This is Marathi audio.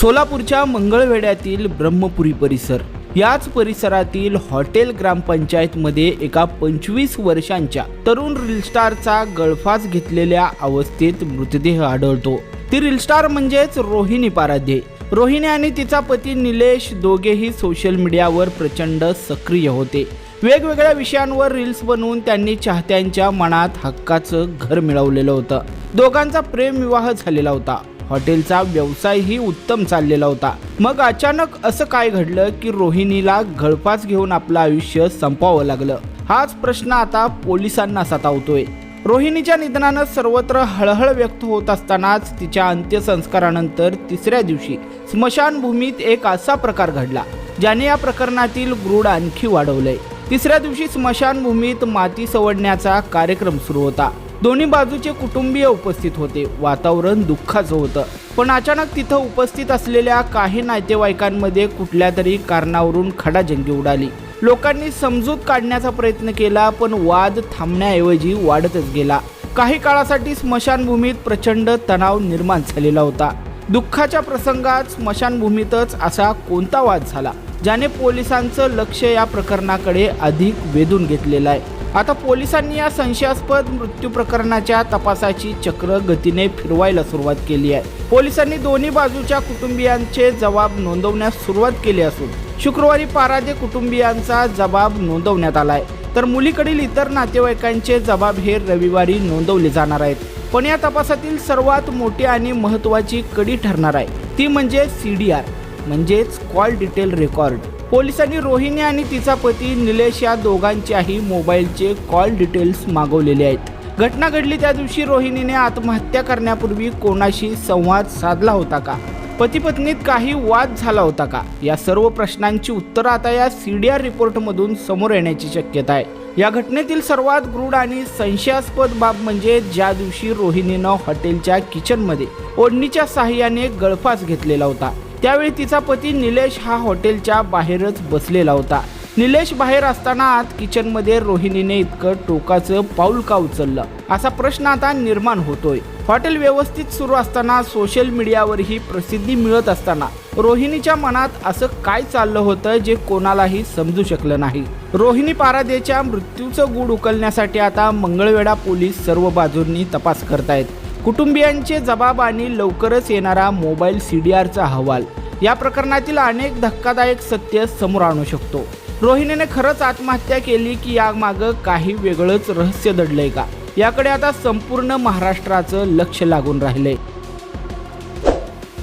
सोलापूरच्या मंगळवेढ्यातील ब्रह्मपुरी परिसर, याच परिसरातील हॉटेल ग्रामपंचायतमध्ये एका 25 वर्षांच्या तरुण रीलस्टारचा गळफास घेतलेल्या अवस्थेत मृतदेह आढळतो। ती रीलस्टार म्हणजेच रोहिणी पाराध्ये। रोहिणी आणि तिचा पती निलेश दोघेही सोशल मीडियावर प्रचंड सक्रिय होते। वेगवेगळ्या विषयांवर रील्स बनवून त्यांनी चाहत्यांच्या मनात हक्काचं घर मिळवलेलं होतं। दोघांचा प्रेम विवाह झालेला होता। हॉटेलचा व्यवसायही उत्तम चाललेला होता। मग अचानक असं काय घडलं की रोहिणीला गळफास घेऊन आपलं आयुष्य संपवावं लागलं? हाच प्रश्न आता पोलिसांना सतावतोय। रोहिणीच्या निधनानं सर्वत्र हळहळ व्यक्त होत असतानाच तिच्या अंत्यसंस्कारानंतर तिसऱ्या दिवशी स्मशानभूमीत एक असा प्रकार घडला ज्याने या प्रकरणातील गूढ आणखी वाढवलंय। तिसऱ्या दिवशी स्मशानभूमीत माती सवडण्याचा कार्यक्रम सुरू होता। दोन्ही बाजूचे कुटुंबीय उपस्थित होते। वातावरण दुःखाचं होतं, पण अचानक तिथं उपस्थित असलेल्या काही नातेवाईकांमध्ये कुठल्या तरी कारणावरून खडाजंगी उडाली। लोकांनी समजूत काढण्याचा प्रयत्न केला, पण वाद थांबण्याऐवजी वाढतच गेला। काही काळासाठी स्मशानभूमीत प्रचंड तणाव निर्माण झालेला होता। दुःखाच्या प्रसंगात स्मशानभूमीतच असा कोणता वाद झाला ज्याने पोलिसांचं लक्ष या प्रकरणाकडे अधिक वेधून घेतलेलं आहे? आता पोलिसांनी या संशयास्पद मृत्यू प्रकरणाच्या तपासाची चक्र गतीने फिरवायला सुरुवात केली आहे। पोलिसांनी दोन्ही बाजूच्या कुटुंबियांचे जबाब नोंदवण्यास सुरुवात केली असून शुक्रवारी पाराध्ये कुटुंबियांचा जबाब नोंदवण्यात आलाय, तर मुलीकडील इतर नातेवाईकांचे जबाब हे रविवारी नोंदवले जाणार आहेत। पण या तपासातील सर्वात मोठी आणि महत्त्वाची कडी ठरणार आहे ती म्हणजे CDR म्हणजेच कॉल डिटेल रेकॉर्ड। पोलिसांनी रोहिणी आणि तिचा पती निलेश या दोघांच्याही मोबाईलचे कॉल डिटेल्स मागवलेले आहेत। घटना घडली त्या दिवशी रोहिणीने आत्महत्या करण्यापूर्वी कोणाशी संवाद साधला होता का? पती पत्नीत काही वाद झाला होता का? या सर्व प्रश्नांची उत्तरं आता या CDR रिपोर्टमधून समोर येण्याची शक्यता आहे। या घटनेतील सर्वात गूढ आणि संशयास्पद बाब म्हणजे ज्या दिवशी रोहिणीनं हॉटेलच्या किचनमध्ये ओढणीच्या साहाय्याने गळफास घेतलेला होता, त्यावेळी तिचा पती निलेश हा हॉटेलच्या बाहेरच बसलेला होता। निलेश बाहेर असताना आत किचनमध्ये रोहिणीने इतकं टोकाचं पाऊल का उचललं, असा प्रश्न आता निर्माण होतोय। हॉटेल व्यवस्थित सुरू असताना, सोशल मीडियावरही प्रसिद्धी मिळत असताना रोहिणीच्या मनात असं काय चाललं होतं जे कोणालाही समजू शकलं नाही। रोहिणी पाराध्येच्या मृत्यूचं गूढ उकलण्यासाठी आता मंगळवेढा पोलीस सर्व बाजूंनी तपास करतायत। कुटुंबियांचे जबाब आणि लवकरच येणारा मोबाईल CDRचा अहवाल या प्रकरणातील अनेक धक्कादायक सत्य समोर आणू शकतो। रोहिणीने खरंच आत्महत्या केली की यामागं काही वेगळंच रहस्य दडलंय का? याकडे आता संपूर्ण महाराष्ट्राचं लक्ष लागून राहिलंय।